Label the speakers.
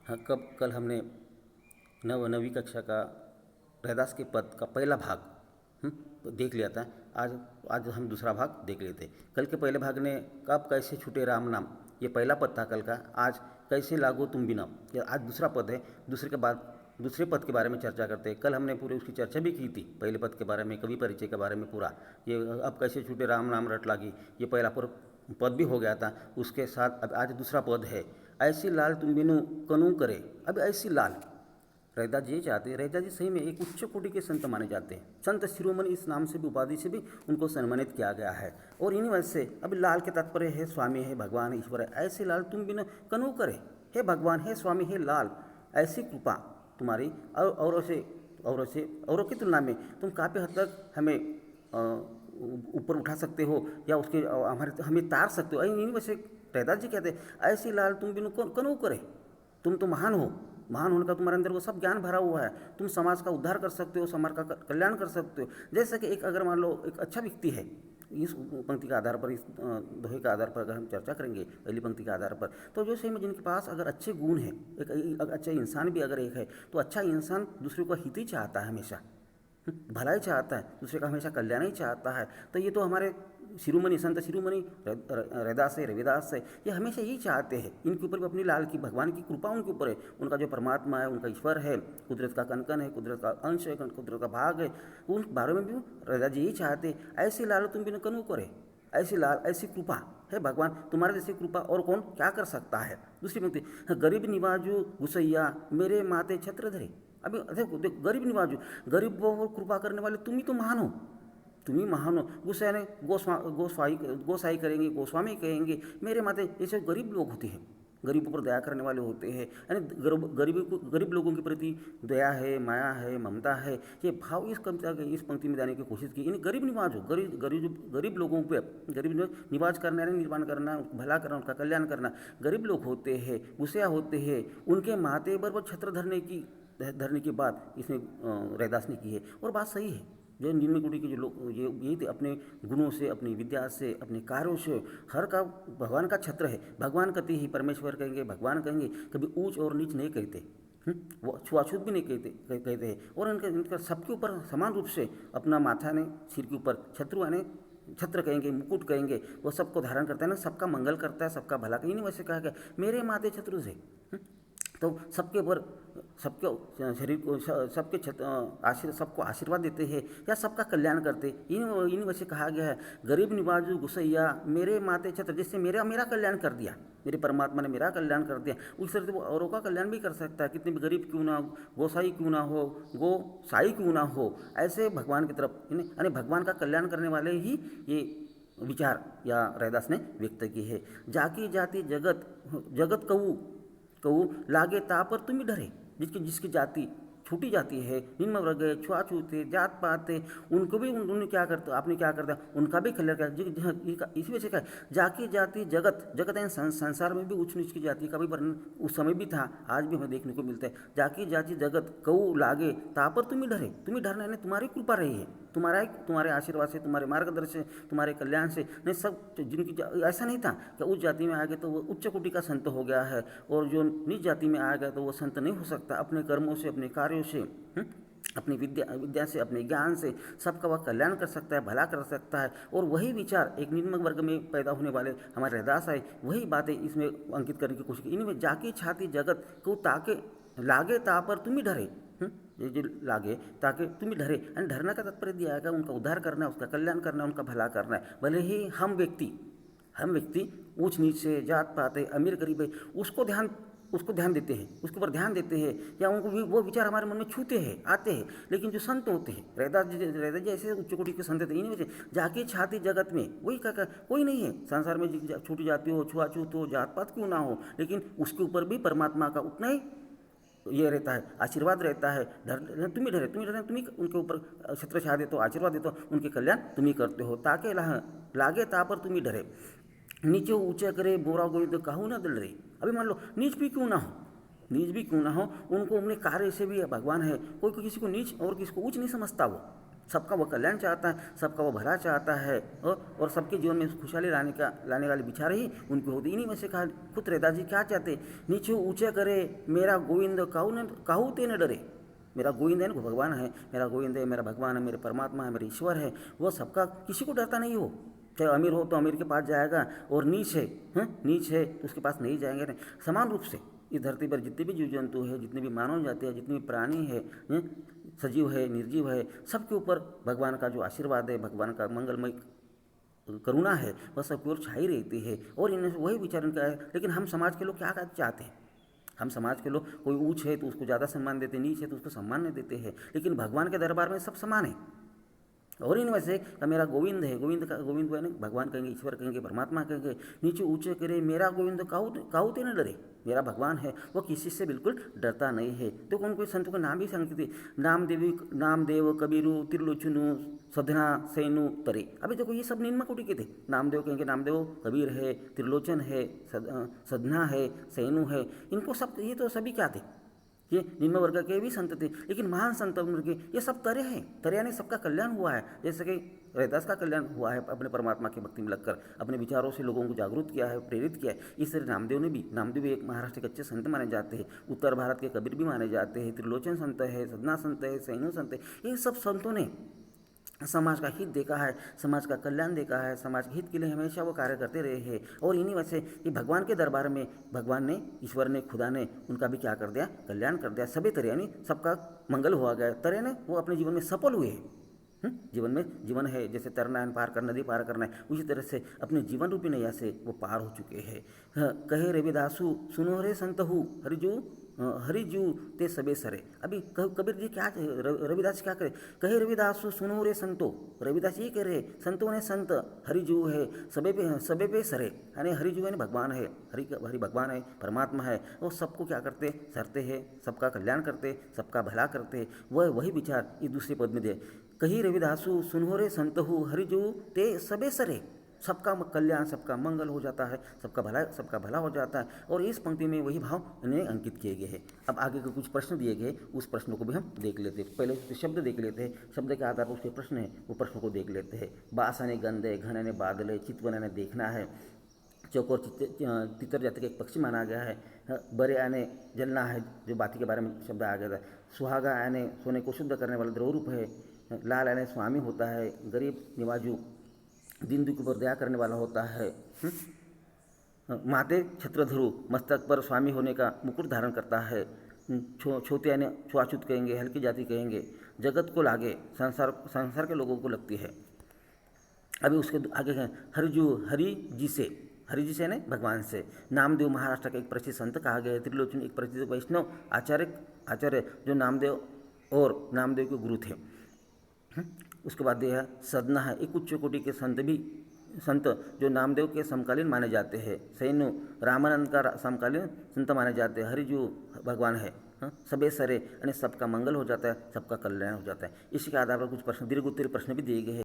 Speaker 1: हाँ, कल हमने नवीं कक्षा का रैदास के पद का पहला भाग देख लिया था। आज आज हम दूसरा भाग देख लेते हैं। कल के पहले भाग ने कब कैसे छूटे राम नाम, ये पहला पद था कल का। आज कैसे लागो तुम बिना, ये आज दूसरा पद है। दूसरे पद के बारे में चर्चा करते हैं। कल हमने पूरे उसकी चर्चा भी की थी, पहले पद के बारे में, कवि परिचय के बारे में पूरा। ये अब कैसे छूटे राम नाम रट लागी, ये पहला पूरा पद भी हो गया था। उसके साथ अब आज दूसरा पद है, ऐसी लाल तुम बिनु कनू करे। अब ऐसी लाल रैदास जी चाहते हैं। रैदास जी सही में एक उच्च कोटि के संत माने जाते हैं। संत शिरोमणि इस नाम से भी, उपाधि से भी उनको सम्मानित किया गया है। और इन्हीं वजह से अब लाल के तात्पर्य है स्वामी है, भगवान है, ईश्वर है। ऐसे लाल तुम बिना कनू करे, हे भगवान, हे स्वामी, हे लाल, ऐसी कृपा तुम्हारी औरों की तुलना में तुम काफ़ी हद तक हमें ऊपर उठा सकते हो, या उसके हमें तार सकते हो। इन्हीं वजह से रैदास जी कहते हैं ऐसी लाल तुम बिनु कनू करे। तुम तो महान हो, महान होने का तुम्हारे अंदर वो सब ज्ञान भरा हुआ है। तुम समाज का उद्धार कर सकते हो, समाज का कल्याण कर सकते हो। जैसे कि एक अगर मान लो एक अच्छा व्यक्ति है, इस पंक्ति के आधार पर, इस दोहे के आधार पर अगर हम चर्चा करेंगे, पहली पंक्ति के आधार पर, तो जो सही में जिनके पास अगर अच्छे गुण हैं, एक अच्छा इंसान भी अगर एक है, तो अच्छा इंसान दूसरे को हित ही चाहता है, हमेशा भलाई चाहता है, दूसरे का हमेशा कल्याण ही चाहता है। तो ये तो हमारे शिरोमणि संत शिरोमणि रैदास है, रविदास है, ये हमेशा यही चाहते हैं। इनके ऊपर भी अपनी लाल की, भगवान की कृपा उनके ऊपर है। उनका जो परमात्मा है, उनका ईश्वर है, कुदरत का कनकन है, कुदरत का अंश है, कुदरत का भाग है, उन बारे में भी रैदास जी यही चाहते हैं ऐसी लाल तुम बिन कनू करे। ऐसी लाल, ऐसी कृपा है भगवान, तुम्हारे जैसी कृपा और कौन क्या कर सकता है। दूसरी पंक्ति, गरीब निवाजू गुसैया मेरे माते छत्र धरे। अभी देखो गरीब निवाजू, गरीबों पर कृपा करने वाले तुम ही तो महान हो, तुम ही महान हो। गुस्सा ने गोसाई करेंगे, गोस्वामी कहेंगे, मेरे माते ऐसे गरीब लोग होते हैं, गरीबों पर दया करने वाले होते हैं। यानी गरीब लोगों के प्रति दया है, माया है, ममता है, ये भाव इस पंक्ति में देने की कोशिश की। यानी गरीब निवाज हो, गरीब लोगों पे, निवाज करना यानी निर्माण करना, भला करना, उनका कल्याण करना। गरीब लोग होते हैं, गुस्सा होते हैं, उनके माथे पर छत्र धरने की बात इसमें रैदास ने की है। और बात सही है। जो निम्न कोटि के जो लोग यही थे, अपने गुणों से, अपनी विद्या से, अपने कार्यों से हर का भगवान का छत्र है। भगवान कहते ही परमेश्वर कहेंगे, भगवान कहेंगे, कभी ऊंच और नीच नहीं कहते, वो छुआछूत भी नहीं कहते हैं। और इनका सबके ऊपर समान रूप से अपना माथा ने, सिर के ऊपर छत्र कहेंगे, मुकुट कहेंगे, वो सबको धारण करता है ना, सबका मंगल करता है, सबका भला। कहीं नहीं वैसे कहा गया मेरे माथे छत्र से, तो सबके ऊपर, सबके शरीर को, सबको आशीर्वाद देते हैं, या सबका कल्याण करते। इन वजह से कहा गया है गरीब निवाजू गुसैया मेरे माते छत्र। जिससे मेरा कल्याण कर दिया, मेरे परमात्मा ने मेरा कल्याण कर दिया, उस तरह से वो औरों का कल्याण भी कर सकता है। कितने भी गरीब क्यों ना हो, गोसाई क्यों ना हो, गोसाई क्यों ना हो, ऐसे भगवान की तरफ, यानी भगवान का कल्याण करने वाले ही ये विचार या रैदास ने व्यक्त की है। जाकी जाति जगत कहू लागे ता पर तुम ही डरे। जिसकी जाति छूटी जाती है, निम्न वर्ग है, छुआछूत है, जात पात है, उनको भी उन्होंने क्या करता, आपने क्या करता, उनका भी कल्याण किया। इसी वजह से क्या जाति जगत है, संसार में भी ऊंच नीच की जाति का भी वर्णन उस समय भी था, आज भी हमें देखने को मिलता है। जाति जगत कहू लागे ता पर तुम ही डरे। तुम ही डरना, तुम्हारी कृपा रही है, तुम्हारे आशीर्वाद से, तुम्हारे मार्गदर्शन, तुम्हारे कल्याण से। नहीं सब जिनकी ऐसा नहीं था कि उस जाति में आ गए तो वो उच्च कोटि का संत हो गया है, और जो नीच जाति में आ गया तो वो संत नहीं हो सकता। अपने कर्मों से, अपने कार्यों से, अपनी विद्या से, अपने ज्ञान से सबका वह कल्याण कर सकता है, भला कर सकता है। और वही विचार एक निम्न वर्ग में पैदा होने वाले हमारे रैदास आए, वही बातें इसमें अंकित करने की कोशिश की। इनमें जाकी छाती जगत को ताके लागे ता पर तुम ही डरे। ये जो लागे ताकि तुम ही डरे, यानी डरने का तात्पर्य दिया है, उनका उद्धार करना है, उसका कल्याण करना है, उनका भला करना है। भले ही हम व्यक्ति ऊंच नीच से, जात पात है, अमीर गरीब है, उसको ध्यान देते हैं, उसके ऊपर ध्यान देते हैं, या उनको भी वो विचार हमारे मन में छूते हैं, आते हैं। लेकिन जो संत होते हैं, रैदास जी ऐसे उच्च कोटि के संत थे। इन्हीं वजह जाके छाती जगत में वही का कोई नहीं है संसार में, छूटी जाती हो, छुआछूत हो, जात पात क्यों ना हो, लेकिन उसके ऊपर भी परमात्मा का उतना ही ये रहता है, आशीर्वाद रहता है। तुम ही डरे, तुम ही उनके ऊपर छत्र छा देते हो, आशीर्वाद देते हो, उनके कल्याण तुम ही करते हो। ताके लागे ता पर तुम ही डरे, नीचे ऊंचे करे बोरा गोविंद कहू ना दिल रे। अभी मान लो नीच भी क्यों ना हो, उनको अपने कार्य से भी भगवान है। कोई किसी को नीच और किसी को ऊंच नहीं समझता। वो सबका वो कल्याण चाहता है, सबका वो भला चाहता है, और सबके जीवन में खुशहाली लाने वाले विचार ही उनके होते। इन्हीं में से कहा खुद रैदास जी क्या चाहते, नीचे ऊँचे करे मेरा गोविंद काहू ते न डरे। मेरा गोविंद है ना, भगवान है, मेरा गोविंद है, मेरा भगवान है, मेरे परमात्मा है, मेरे ईश्वर है, वो सबका किसी को डरता नहीं हो। चाहे अमीर हो तो अमीर के पास जाएगा, और नीच है, नीच है तो उसके पास नहीं जाएंगे। नहीं, समान रूप से इस धरती पर जितने भी जीव जंतु है, जितने भी मानव जाति है, जितने भी प्राणी है, सजीव है, निर्जीव है, सबके ऊपर भगवान का जो आशीर्वाद है, भगवान का मंगलमय करुणा है, वह सबकी ओर छाई रहती है। और इनमें वही विचार इनका है। लेकिन हम समाज के लोग क्या चाहते हैं, हम समाज के लोग कोई ऊँच है तो उसको ज़्यादा सम्मान देते, नीच है तो उसको सम्मान नहीं देते हैं। लेकिन भगवान के दरबार में सब समान है। और इनमें से मेरा गोविंद है, गोविंद है ना, भगवान कहेंगे, ईश्वर कहेंगे, परमात्मा कहेंगे, नीचे ऊँचे करे मेरा गोविंद काहू ते न डरे। मेरा भगवान है, वो किसी से बिल्कुल डरता नहीं है। तो कौन कोई संतों का नाम भी संगते थे, नामदेव कबीरू त्रिलोचनु सधना सैनु तरे। अभी देखो ये सब निम्न कोटि के थे। नामदेव कहेंगे, नामदेव कबीर है, त्रिलोचन है, सधना है, सैनु है, इनको सब, ये तो सभी क्या थे, ये निम्न वर्ग के भी संत थे। लेकिन महान संत उनके ये सब तरे हैं, तरे ने सबका कल्याण हुआ है। जैसे कि रैदास का कल्याण हुआ है, अपने परमात्मा की भक्ति में लगकर अपने विचारों से लोगों को जागरूक किया है, प्रेरित किया है। इस तरह नामदेव भी एक महाराष्ट्र के अच्छे संत माने जाते हैं, उत्तर भारत के कबीर भी माने जाते हैं, त्रिलोचन संत है, सदना संत है, सैनु संत है। इन सब संतों ने समाज का हित देखा है, समाज का कल्याण देखा है, समाज के हित के लिए हमेशा वो कार्य करते रहे हैं। और इन्हीं वजह से कि भगवान के दरबार में भगवान ने, ईश्वर ने, खुदा ने उनका भी क्या कर दिया, कल्याण कर दिया। सभी तरह यानी सबका मंगल हुआ गया। तरह ने वो अपने जीवन में सफल हुए हैं। जीवन है जैसे तैरना है, पार कर नदी पार करना है, उसी तरह से अपने जीवन रूपी नैया से वो पार हो चुके हैं। कहे रविदासु सुनो रे संतहु हरिजू ते सबे सरे। अभी कबीर जी क्या, रविदास क्या करे, कहे रविदासु सुनो रे संतो, रविदास ये कह रहे संतों ने संत, हरिजू है सबे पे सरे, यानी हरिजू है भगवान है, हरि भगवान है, परमात्मा है, वो सबको क्या करते, सरते हैं, सबका कल्याण करते, सबका भला करते। वही विचार इस दूसरे पद में दे, कही रविदासु सुनो रे संतहु हरिजू ते सबे सरे। सबका कल्याण, सबका मंगल हो जाता है, सबका भला हो जाता है। और इस पंक्ति में वही भाव इन्हें अंकित किए गए हैं। अब आगे के कुछ प्रश्न दिए गए, उस प्रश्नों को भी हम देख लेते हैं। पहले शब्द देख लेते हैं, शब्द के आधार पर उसके प्रश्न है, वो प्रश्नों को देख लेते हैं। बास यानी गंध है, घन यानी बादल है, चितवन यानी देखना है, चौकोर तितर जाति का एक पक्षी माना गया है। बरे यानी जलना है, जो बाती के बारे में शब्द आ गया था। सुहागा यानी सोने को शुद्ध करने वाला द्रव रूप है। लाल यानी स्वामी होता है, गरीब निवाजू दिन दुख पर दया करने वाला होता है। माते छत्रधरु मस्तक पर स्वामी होने का मुकुट धारण करता है। छोटे यानी छुआछूत कहेंगे, हल्की जाति कहेंगे। जगत को लागे, संसार के लोगों को लगती है। अभी उसके आगे हैं हरि जी से यानी भगवान से। नामदेव महाराष्ट्र का एक प्रसिद्ध संत कहा गया है। त्रिलोचन एक प्रसिद्ध वैष्णव आचार्य जो नामदेव के गुरु थे। उसके बाद यह सदना है, एक उच्च कोटि के संत जो नामदेव के समकालीन माने जाते हैं। सैनु रामानंद का समकालीन संत माने जाते हैं। हरिजू भगवान है, सबे सरे यानी सबका मंगल हो जाता है, सबका कल्याण हो जाता है। इसी के आधार पर कुछ प्रश्न, दीर्घ उत्तरीय प्रश्न भी दिए गए हैं।